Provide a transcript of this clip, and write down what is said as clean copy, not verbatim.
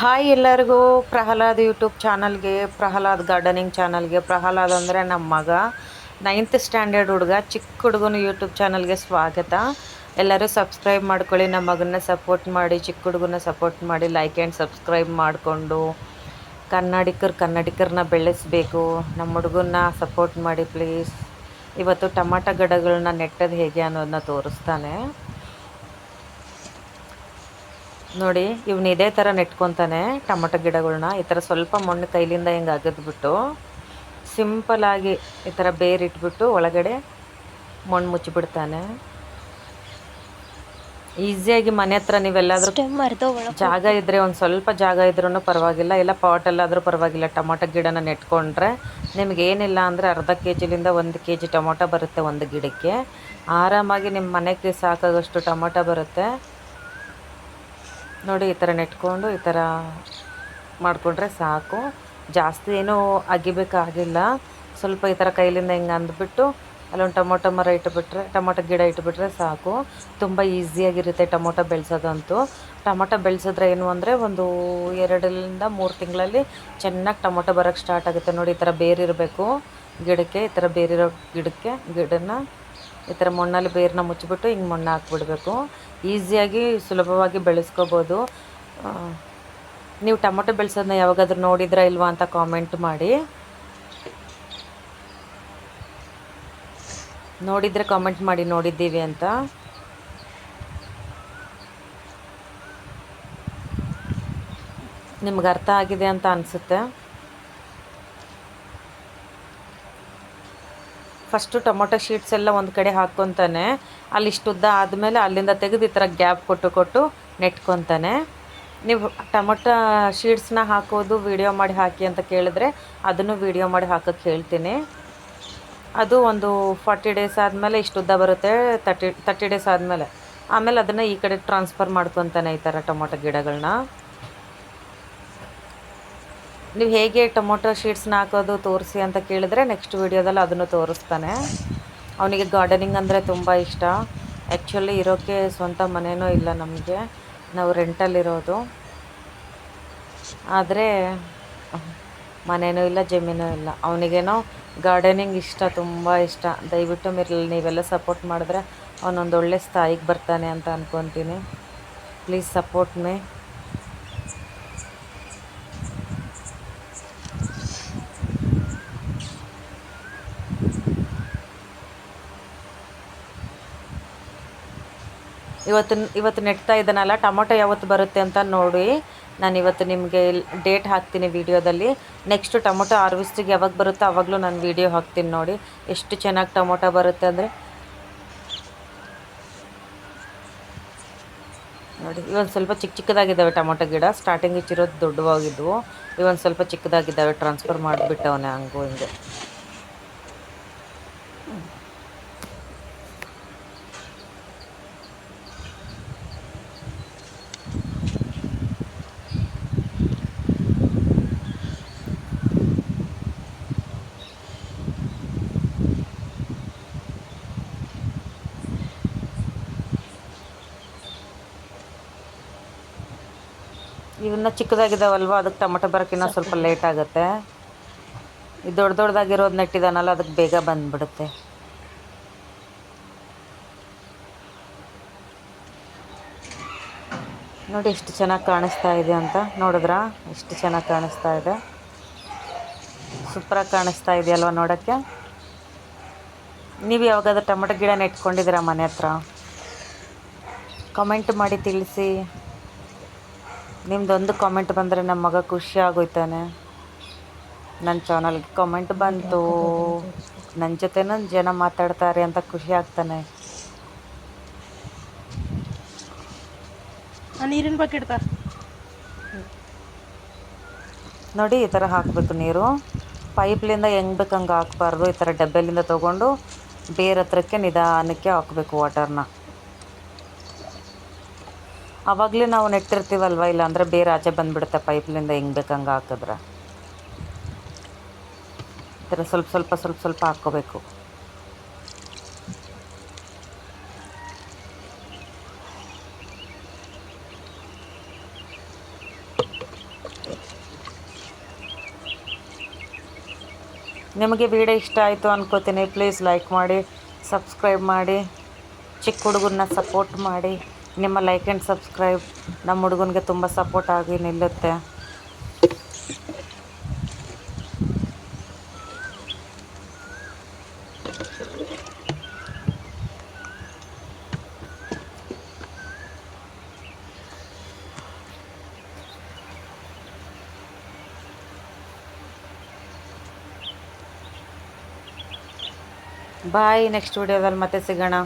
Hi ಎಲ್ಲರಿಗೂ Pralhad YouTube ಚಾನಲ್ಗೆ, Pralhad gardening ಚಾನಲ್ಗೆ. ಪ್ರಹ್ಲಾದ್ ಅಂದರೆ ನಮ್ಮ ಮಗ, 9th ಸ್ಟ್ಯಾಂಡರ್ಡ್ ಹುಡುಗ, ಚಿಕ್ಕ ಹುಡುಗನ ಯೂಟ್ಯೂಬ್ ಚಾನಲ್ಗೆ ಸ್ವಾಗತ. ಎಲ್ಲರೂ ಸಬ್ಸ್ಕ್ರೈಬ್ ಮಾಡ್ಕೊಳ್ಳಿ, ನಮ್ಮ ಮಗನ್ನ ಸಪೋರ್ಟ್ ಮಾಡಿ, ಚಿಕ್ಕ ಹುಡುಗನ ಸಪೋರ್ಟ್ ಮಾಡಿ, ಲೈಕ್ ಆ್ಯಂಡ್ ಸಬ್ಸ್ಕ್ರೈಬ್ ಮಾಡಿಕೊಂಡು ಕನ್ನಡಿಗರನ್ನ ಬೆಳೆಸಬೇಕು. ನಮ್ಮ ಹುಡುಗನ್ನ ಸಪೋರ್ಟ್ ಮಾಡಿ ಪ್ಲೀಸ್. ಇವತ್ತು ಟೊಮಾಟೊ ಗಿಡಗಳನ್ನ ನೆಟ್ಟದು ಹೇಗೆ ಅನ್ನೋದನ್ನ ತೋರಿಸ್ತಾನೆ ನೋಡಿ. ಇವನು ಇದೇ ಥರ ನೆಟ್ಕೊತಾನೆ ಟೊಮೊಟೊ ಗಿಡಗಳ್ನ. ಈ ಥರ ಸ್ವಲ್ಪ ಮಣ್ಣು ಕೈಲಿಂದ ಹಿಂಗೆ ಅಗದ್ಬಿಟ್ಟು ಸಿಂಪಲಾಗಿ ಈ ಥರ ಬೇರಿಟ್ಬಿಟ್ಟು ಒಳಗಡೆ ಮಣ್ಣು ಮುಚ್ಚಿಬಿಡ್ತಾನೆ. ಈಸಿಯಾಗಿ ಮನೆ ಹತ್ರ ನೀವೆಲ್ಲಾದರೂ ಜಾಗ ಇದ್ದರೆ, ಒಂದು ಸ್ವಲ್ಪ ಜಾಗ ಇದ್ರೂ ಪರವಾಗಿಲ್ಲ, ಇಲ್ಲ ಪಾಟಲ್ಲಾದರೂ ಪರವಾಗಿಲ್ಲ, ಟೊಮೊಟೊ ಗಿಡನ ನೆಟ್ಕೊಂಡ್ರೆ ನಿಮಗೇನಿಲ್ಲ ಅಂದರೆ ಅರ್ಧ ಕೆ ಜಿಲಿಂದ 1 ಕೆ ಜಿ ಟೊಮೊಟೊ ಬರುತ್ತೆ ಒಂದು ಗಿಡಕ್ಕೆ. ಆರಾಮಾಗಿ ನಿಮ್ಮ ಮನೆಗೆ ಸಾಕಾಗೋಷ್ಟು ಟೊಮೊಟೊ ಬರುತ್ತೆ ನೋಡಿ. ಈ ಥರ ನೆಟ್ಕೊಂಡು ಈ ಥರ ಮಾಡಿಕೊಂಡ್ರೆ ಸಾಕು. ಜಾಸ್ತಿ ಏನೂ ಅಗಿಬೇಕಾಗಿಲ್ಲ. ಸ್ವಲ್ಪ ಈ ಥರ ಕೈಲಿಂದ ಹಿಂಗೆ ಅಂದ್ಬಿಟ್ಟು ಅಲ್ಲೊಂದು ಟೊಮೊಟೊ ಮರ ಇಟ್ಟುಬಿಟ್ರೆ, ಟೊಮೊಟೊ ಗಿಡ ಇಟ್ಟುಬಿಟ್ರೆ ಸಾಕು. ತುಂಬ ಈಸಿಯಾಗಿರುತ್ತೆ ಟೊಮೊಟೊ ಬೆಳೆಸೋದಂತೂ. ಟೊಮೊಟೊ ಬೆಳೆಸಿದ್ರೆ ಏನು ಅಂದರೆ ಒಂದು 2 3 ತಿಂಗಳಲ್ಲಿ ಚೆನ್ನಾಗಿ ಟೊಮೊಟೊ ಬರೋಕ್ಕೆ ಸ್ಟಾರ್ಟ್ ಆಗುತ್ತೆ ನೋಡಿ. ಈ ಥರ ಬೇರಿರಬೇಕು ಗಿಡಕ್ಕೆ. ಈ ಥರ ಬೇರಿರೋ ಗಿಡನ ಈ ಥರ ಮಣ್ಣಲ್ಲಿ ಬೇರನ್ನ ಮುಚ್ಚಿಬಿಟ್ಟು ಹಿಂಗೆ ಮಣ್ಣು ಹಾಕ್ಬಿಡ್ಬೇಕು. ಈಸಿಯಾಗಿ ಸುಲಭವಾಗಿ ಬೆಳೆಸ್ಕೋಬೋದು. ನೀವು ಟೊಮೊಟೊ ಬೆಳೆಸೋದನ್ನ ಯಾವಾಗಾದ್ರೂ ನೋಡಿದ್ರಾ ಇಲ್ವಾ ಅಂತ ಕಾಮೆಂಟ್ ಮಾಡಿ. ನೋಡಿದರೆ ಕಾಮೆಂಟ್ ಮಾಡಿ ನೋಡಿದ್ದೀವಿ ಅಂತ. ನಿಮ್ಗೆ ಅರ್ಥ ಆಗಿದೆ ಅಂತ ಅನಿಸುತ್ತೆ. ಫಸ್ಟು ಟೊಮೊಟೊ ಶೀಟ್ಸ್ ಎಲ್ಲ ಒಂದು ಕಡೆ ಹಾಕ್ಕೊತಾನೆ. ಅಲ್ಲಿಷ್ಟುದ್ದ ಆದಮೇಲೆ ಅಲ್ಲಿಂದ ತೆಗೆದು ಈ ಥರ ಗ್ಯಾಪ್ ಕೊಟ್ಟು ನೆಟ್ಕೊತಾನೆ. ನೀವು ಟೊಮೊಟೊ ಶೀಟ್ಸ್ನ ಹಾಕೋದು ವಿಡಿಯೋ ಮಾಡಿ ಹಾಕಿ ಅಂತ ಕೇಳಿದ್ರೆ ಅದನ್ನು ವಿಡಿಯೋ ಮಾಡಿ ಹಾಕೋಕ್ಕೆ ಹೇಳ್ತೀನಿ. ಅದು ಒಂದು 40 ಡೇಸ್ ಆದಮೇಲೆ ಇಷ್ಟುದ್ದ ಬರುತ್ತೆ. 30 ಡೇಸ್ ಆದಮೇಲೆ ಆಮೇಲೆ ಅದನ್ನು ಈ ಕಡೆ ಟ್ರಾನ್ಸ್ಫರ್ ಮಾಡ್ಕೊತಾನೆ ಈ ಥರ ಟೊಮೊಟೊ ಗಿಡಗಳನ್ನ. ನೀವು ಹೇಗೆ ಟೊಮೊಟೊ ಶೀಟ್ಸ್ನ ಹಾಕೋದು ತೋರಿಸಿ ಅಂತ ಕೇಳಿದ್ರೆ ನೆಕ್ಸ್ಟ್ ವೀಡಿಯೋದಲ್ಲಿ ಅದನ್ನು ತೋರಿಸ್ತಾನೆ. ಅವನಿಗೆ ಗಾರ್ಡನಿಂಗ್ ಅಂದರೆ ತುಂಬ ಇಷ್ಟ. ಆ್ಯಕ್ಚುಲಿ ಇರೋಕ್ಕೆ ಸ್ವಂತ ಮನೆಯೂ ಇಲ್ಲ ನಮಗೆ, ನಾವು ರೆಂಟಲ್ಲಿರೋದು. ಆದರೆ ಮನೆಯೂ ಇಲ್ಲ, ಜಮೀನೂ ಇಲ್ಲ. ಅವನಿಗೇನೋ ಗಾರ್ಡನಿಂಗ್ ಇಷ್ಟ, ತುಂಬ ಇಷ್ಟ. ದಯವಿಟ್ಟು ನೀವೆಲ್ಲ ಸಪೋರ್ಟ್ ಮಾಡಿದ್ರೆ ಅವನೊಂದು ಒಳ್ಳೆ ಸ್ಥಾಯಿಗೆ ಬರ್ತಾನೆ ಅಂತ ಅಂದ್ಕೊತೀನಿ. Please support me. ಇವತ್ತು ನೆಟ್ತಾ ಇದ್ದಾನಲ್ಲ, ಟೊಮೊಟೊ ಯಾವತ್ತು ಬರುತ್ತೆ ಅಂತ ನೋಡಿ. ನಾನು ಇವತ್ತು ನಿಮಗೆ ಡೇಟ್ ಹಾಕ್ತೀನಿ ವಿಡಿಯೋದಲ್ಲಿ. ನೆಕ್ಸ್ಟ್ ಟೊಮೊಟೊ ಹಾರ್ವೆಸ್ಟಿಗೆ ಯಾವಾಗ ಬರುತ್ತೋ ಆವಾಗಲೂ ನಾನು ವಿಡಿಯೋ ಹಾಕ್ತೀನಿ ನೋಡಿ. ಎಷ್ಟು ಚೆನ್ನಾಗಿ ಟೊಮೊಟೊ ಬರುತ್ತೆ ಅಂದರೆ ನೋಡಿ. ಇವೊಂದು ಸ್ವಲ್ಪ ಚಿಕ್ಕದಾಗಿದ್ದಾವೆ ಟೊಮೊಟೊ ಗಿಡ. ಸ್ಟಾರ್ಟಿಂಗ್ ಇಚ್ಚಿರೋದು ದೊಡ್ಡವಾಗಿದ್ವು, ಇವೊಂದು ಸ್ವಲ್ಪ ಚಿಕ್ಕದಾಗಿದ್ದಾವೆ. ಟ್ರಾನ್ಸ್ಫರ್ ಮಾಡಿಬಿಟ್ಟವನೇ ಹಂಗೂ ಹಿಂಗೆ. ಇವನ್ನ ಚಿಕ್ಕದಾಗಿದ್ದಾವಲ್ವ, ಅದಕ್ಕೆ ಟೊಮೊಟೊ ಬರೋಕ್ಕಿನ್ನ ಸ್ವಲ್ಪ ಲೇಟ್ ಆಗುತ್ತೆ. ಈ ದೊಡ್ಡದಾಗಿರೋದು ನೆಟ್ಟಿದ್ದಾನಲ್ಲ, ಅದಕ್ಕೆ ಬೇಗ ಬಂದುಬಿಡುತ್ತೆ. ನೋಡಿ ಎಷ್ಟು ಚೆನ್ನಾಗಿ ಕಾಣಿಸ್ತಾ ಇದೆ ಅಂತ. ನೋಡಿದ್ರಾ ಎಷ್ಟು ಚೆನ್ನಾಗಿ ಕಾಣಿಸ್ತಾ ಇದೆ? ಸೂಪರಾಗಿ ಕಾಣಿಸ್ತಾ ಇದೆಯಲ್ವ ನೋಡೋಕ್ಕೆ. ನೀವು ಯಾವಾಗಾದ್ರೂ ಟೊಮೊಟೊ ಗಿಡ ನೆಟ್ಕೊಂಡಿದ್ದೀರಾ ಮನೆ ಹತ್ರ? ಕಮೆಂಟ್ ಮಾಡಿ ತಿಳಿಸಿ. ನಿಮ್ಮದೊಂದು ಕಾಮೆಂಟ್ ಬಂದರೆ ನಮ್ಮ ಮಗ ಖುಷಿ ಆಗೋಯ್ತಾನೆ. ನನ್ನ ಚಾನಲ್ಗೆ ಕಾಮೆಂಟ್ ಬಂತು, ನನ್ನ ಜೊತೆನೂ ಜನ ಮಾತಾಡ್ತಾರೆ ಅಂತ ಖುಷಿ ಆಗ್ತಾನೆ. ನೀರಿನ ಬಕೆಟ್ ನೋಡಿ, ಈ ಥರ ಹಾಕಬೇಕು ನೀರು. ಪೈಪ್ಲಿಂದ ಹೆಂಗೆ ಬೇಕು ಹಂಗೆ ಹಾಕ್ಬಾರ್ದು. ಈ ಥರ ಡಬ್ಬೆಲಿಂದ ತೊಗೊಂಡು ಬೇರೆ ಹತ್ರಕ್ಕೆ ನಿಧಾನಕ್ಕೆ ಹಾಕಬೇಕು ವಾಟರ್ನ. ಆವಾಗಲೇ ನಾವು ನೆಟ್ಟಿರ್ತೀವಲ್ವ, ಇಲ್ಲಾಂದರೆ ಬೇರೆ ಆಚೆ ಬಂದುಬಿಡುತ್ತೆ ಪೈಪ್ಲಿಂದ ಹೆಂಗೆ ಬೇಕು ಹಂಗೆ ಹಾಕಿದ್ರೆ. ಈ ಥರ ಸ್ವಲ್ಪ ಸ್ವಲ್ಪ ಹಾಕ್ಕೋಬೇಕು. ನಿಮಗೆ ವಿಡಿಯೋ ಇಷ್ಟ ಆಯಿತು ಅನ್ಕೋತೀನಿ. ಪ್ಲೀಸ್ ಲೈಕ್ ಮಾಡಿ, ಸಬ್ಸ್ಕ್ರೈಬ್ ಮಾಡಿ, ಚಿಕ್ಕ ಹುಡುಗನ್ನ ಸಪೋರ್ಟ್ ಮಾಡಿ. ನಿಮ್ಮ ಲೈಕ್ ಆ್ಯಂಡ್ ಸಬ್ಸ್ಕ್ರೈಬ್ ನಮ್ಮ ಹುಡುಗನಿಗೆ ತುಂಬ ಸಪೋರ್ಟ್ ಆಗಿ ನಿಲ್ಲುತ್ತೆ. ಬಾಯ್. ನೆಕ್ಸ್ಟ್ ವಿಡಿಯೋದಲ್ಲಿ ಮತ್ತೆ ಸಿಗೋಣ.